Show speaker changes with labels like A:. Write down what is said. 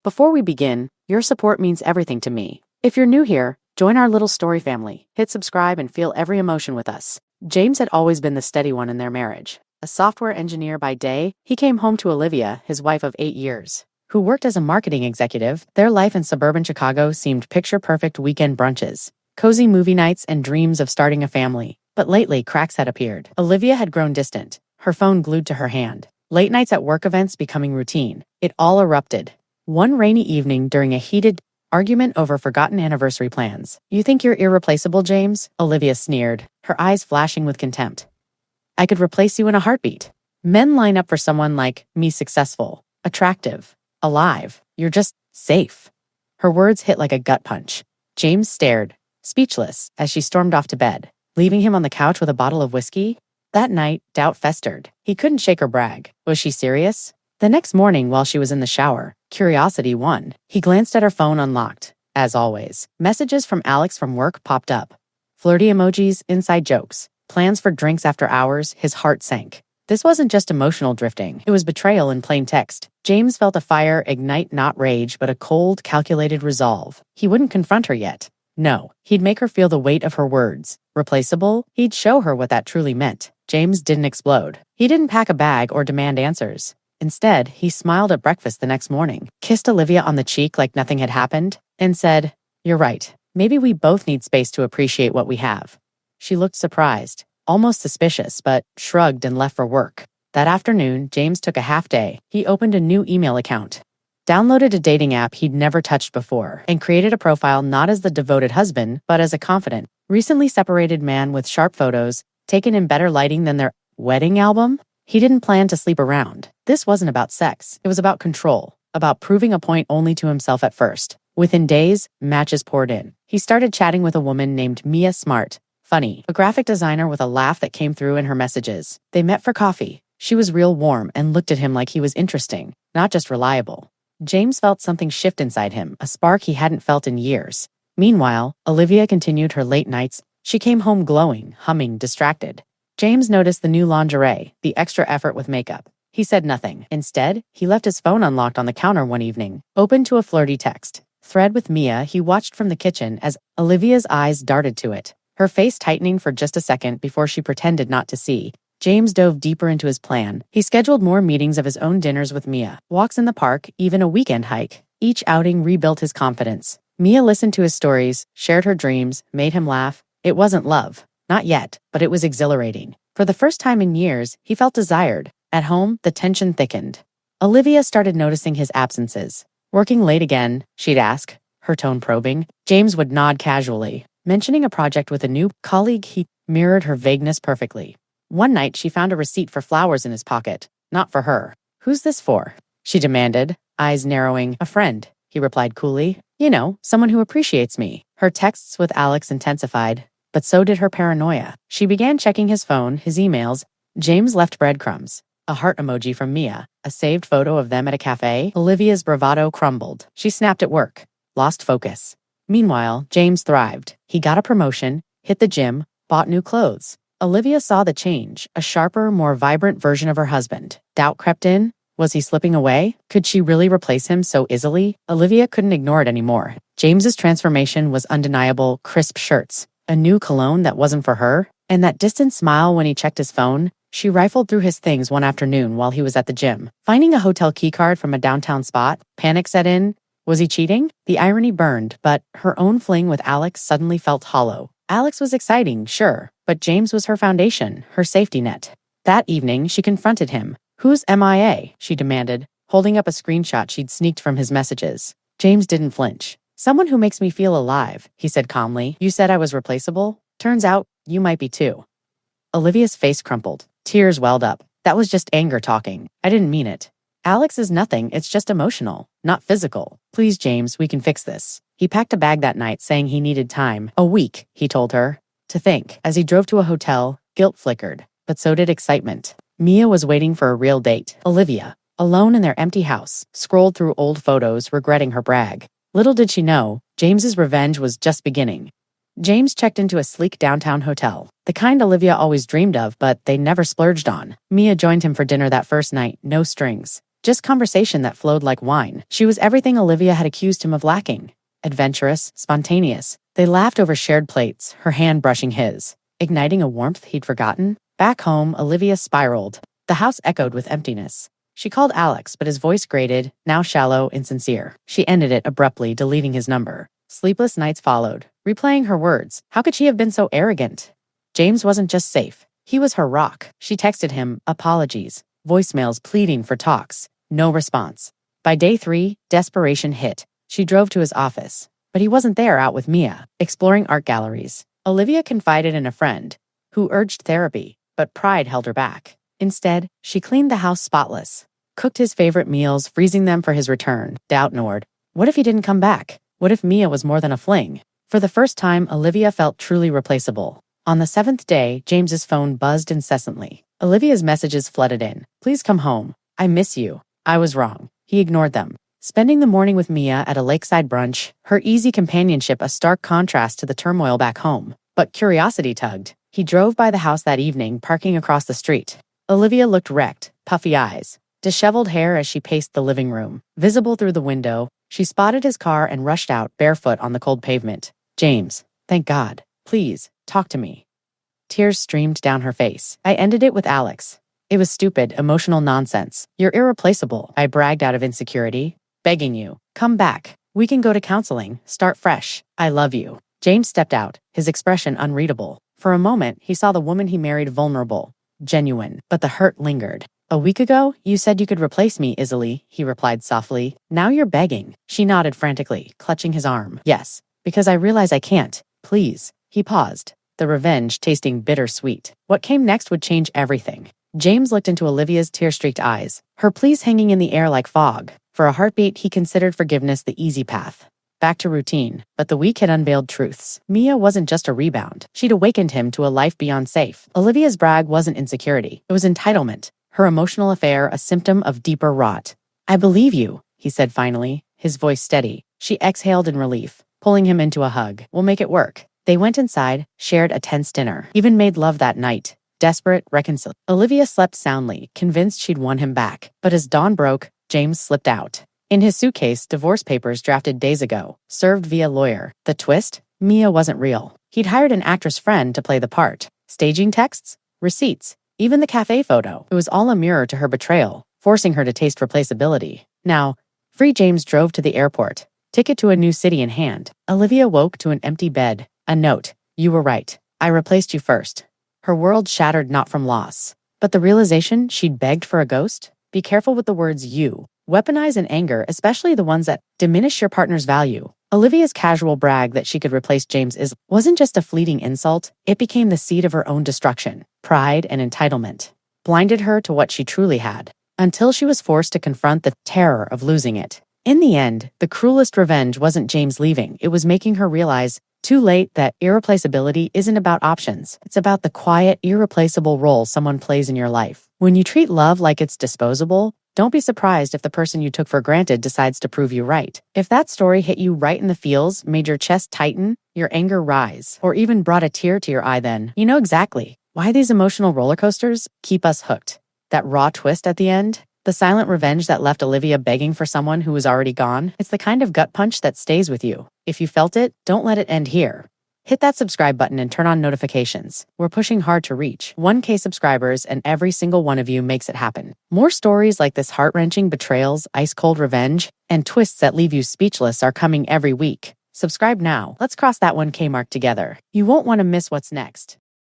A: Before we begin, your support means everything to me. If you're new here, join our little story family. Hit subscribe and feel every emotion with us. James had always been the steady one in their marriage. A software engineer by day, he came home to Olivia, his wife of 8 years, who worked as a marketing executive. Their life in suburban Chicago seemed picture-perfect weekend brunches, cozy movie nights, and dreams of starting a family. But lately, cracks had appeared. Olivia had grown distant, her phone glued to her hand. Late nights at work events becoming routine. It all erupted one rainy evening during a heated argument over forgotten anniversary plans. "You think you're irreplaceable, James?" Olivia sneered, her eyes flashing with contempt. "I could replace you in a heartbeat. Men line up for someone like me, successful, attractive, alive. You're just safe." Her words hit like a gut punch. James stared, speechless, as she stormed off to bed, leaving him on the couch with a bottle of whiskey. That night, doubt festered. He couldn't shake her brag. Was she serious? The next morning, while she was in the shower, curiosity won. He glanced at her phone unlocked. As always, messages from Alex from work popped up. Flirty emojis, inside jokes, plans for drinks after hours. His heart sank. This wasn't just emotional drifting. It was betrayal in plain text. James felt a fire ignite, not rage, but a cold, calculated resolve. He wouldn't confront her yet. No, he'd make her feel the weight of her words. Replaceable? He'd show her what that truly meant. James didn't explode. He didn't pack a bag or demand answers. Instead, he smiled at breakfast the next morning, kissed Olivia on the cheek like nothing had happened, and said, "You're right. Maybe we both need space to appreciate what we have." She looked surprised, almost suspicious, but shrugged and left for work. That afternoon, James took a half day. He opened a new email account, downloaded a dating app he'd never touched before, and created a profile not as the devoted husband, but as a confident, recently separated man with sharp photos, taken in better lighting than their wedding album. He didn't plan to sleep around. This wasn't about sex. It was about control, about proving a point only to himself at first. Within days, matches poured in. He started chatting with a woman named Mia Smart, funny, a graphic designer with a laugh that came through in her messages. They met for coffee. She was real warm and looked at him like he was interesting, not just reliable. James felt something shift inside him, a spark he hadn't felt in years. Meanwhile, Olivia continued her late nights. She came home glowing, humming, distracted. James noticed the new lingerie, the extra effort with makeup. He said nothing. Instead, he left his phone unlocked on the counter one evening, open to a flirty text thread with Mia. He watched from the kitchen as Olivia's eyes darted to it, her face tightening for just a second before she pretended not to see. James dove deeper into his plan. He scheduled more meetings of his own dinners with Mia, walks in the park, even a weekend hike. Each outing rebuilt his confidence. Mia listened to his stories, shared her dreams, made him laugh. It wasn't love. Not yet, but it was exhilarating. For the first time in years, he felt desired. At home, the tension thickened. Olivia started noticing his absences. "Working late again?" she'd ask, her tone probing. James would nod casually, mentioning a project with a new colleague. He mirrored her vagueness perfectly. One night, she found a receipt for flowers in his pocket. Not for her. "Who's this for?" she demanded, eyes narrowing. "A friend," he replied coolly. "You know, someone who appreciates me." Her texts with Alex intensified, but so did her paranoia. She began checking his phone, his emails. James left breadcrumbs. A heart emoji from Mia, a saved photo of them at a cafe. Olivia's bravado crumbled. She snapped at work, lost focus. Meanwhile, James thrived. He got a promotion, hit the gym, bought new clothes. Olivia saw the change, a sharper, more vibrant version of her husband. Doubt crept in. Was he slipping away? Could she really replace him so easily? Olivia couldn't ignore it anymore. James's transformation was undeniable. Crisp shirts, a new cologne that wasn't for her, and that distant smile when he checked his phone. She rifled through his things one afternoon while he was at the gym, finding a hotel keycard from a downtown spot. Panic set in. Was he cheating? The irony burned, but her own fling with Alex suddenly felt hollow. Alex was exciting, sure, but James was her foundation, her safety net. That evening, she confronted him. "Who's MIA?" she demanded, holding up a screenshot she'd sneaked from his messages. James didn't flinch. "Someone who makes me feel alive," he said calmly. "You said I was replaceable? Turns out, you might be too." Olivia's face crumpled. Tears welled up. "That was just anger talking. I didn't mean it. Alex is nothing. It's just emotional, not physical. Please, James, we can fix this." He packed a bag that night, saying he needed time. A week, he told her, to think. As he drove to a hotel, guilt flickered, but so did excitement. Mia was waiting for a real date. Olivia, alone in their empty house, scrolled through old photos, regretting her brag. Little did she know, James's revenge was just beginning. James checked into a sleek downtown hotel, the kind Olivia always dreamed of, but they never splurged on. Mia joined him for dinner that first night, no strings. Just conversation that flowed like wine. She was everything Olivia had accused him of lacking. Adventurous, spontaneous. They laughed over shared plates, her hand brushing his, igniting a warmth he'd forgotten. Back home, Olivia spiraled. The house echoed with emptiness. She called Alex, but his voice grated, now shallow, insincere. She ended it abruptly, deleting his number. Sleepless nights followed, replaying her words. How could she have been so arrogant? James wasn't just safe. He was her rock. She texted him, apologies, voicemails pleading for talks. No response. By day 3, desperation hit. She drove to his office. But he wasn't there, out with Mia, exploring art galleries. Olivia confided in a friend, who urged therapy, but pride held her back. Instead, she cleaned the house spotless, cooked his favorite meals, freezing them for his return. Doubt gnawed. What if he didn't come back? What if Mia was more than a fling? For the first time, Olivia felt truly replaceable. On the 7th day, James's phone buzzed incessantly. Olivia's messages flooded in. Please come home. I miss you. I was wrong. He ignored them. Spending the morning with Mia at a lakeside brunch, her easy companionship a stark contrast to the turmoil back home. But curiosity tugged. He drove by the house that evening, parking across the street. Olivia looked wrecked, puffy eyes, disheveled hair as she paced the living room. Visible through the window, she spotted his car and rushed out, barefoot on the cold pavement. James, thank God. Please, talk to me. Tears streamed down her face. I ended it with Alex. It was stupid, emotional nonsense. You're irreplaceable, I bragged out of insecurity. Begging you, come back. We can go to counseling, start fresh. I love you. James stepped out, his expression unreadable. For a moment, he saw the woman he married vulnerable, genuine, but the hurt lingered. A week ago, you said you could replace me easily, he replied softly. Now you're begging. She nodded frantically, clutching his arm. Yes, because I realize I can't. Please. He paused, the revenge tasting bittersweet. What came next would change everything. James looked into Olivia's tear-streaked eyes, her pleas hanging in the air like fog. For a heartbeat, he considered forgiveness the easy path. Back to routine, but the week had unveiled truths. Mia wasn't just a rebound. She'd awakened him to a life beyond safe. Olivia's brag wasn't insecurity. It was entitlement. Her emotional affair a symptom of deeper rot. I believe you, he said finally, his voice steady. She exhaled in relief, pulling him into a hug. We'll make it work. They went inside, shared a tense dinner, even made love that night. Desperate, reconciled. Olivia slept soundly, convinced she'd won him back. But as dawn broke, James slipped out. In his suitcase, divorce papers drafted days ago, served via lawyer. The twist? Mia wasn't real. He'd hired an actress friend to play the part. Staging texts, receipts, even the cafe photo. It was all a mirror to her betrayal, forcing her to taste replaceability. Now, Free James drove to the airport, ticket to a new city in hand. Olivia woke to an empty bed. A note. You were right. I replaced you first. Her world shattered not from loss, but the realization she'd begged for a ghost? Be careful with the words you. Weaponize in anger, especially the ones that diminish your partner's value. Olivia's casual brag that she could replace James wasn't just a fleeting insult, it became the seed of her own destruction. Pride and entitlement blinded her to what she truly had, until she was forced to confront the terror of losing it. In the end, the cruelest revenge wasn't James leaving, it was making her realize, too late, that irreplaceability isn't about options. It's about the quiet, irreplaceable role someone plays in your life. When you treat love like it's disposable, don't be surprised if the person you took for granted decides to prove you right. If that story hit you right in the feels, made your chest tighten, your anger rise, or even brought a tear to your eye, then you know exactly why these emotional roller coasters keep us hooked. That raw twist at the end, the silent revenge that left Olivia begging for someone who was already gone, it's the kind of gut punch that stays with you. If you felt it, don't let it end here. Hit that subscribe button and turn on notifications. We're pushing hard to reach 1K subscribers, and every single one of you makes it happen. More stories like this heart-wrenching betrayals, ice-cold revenge, and twists that leave you speechless are coming every week. Subscribe now. Let's cross that 1K mark together. You won't want to miss what's next.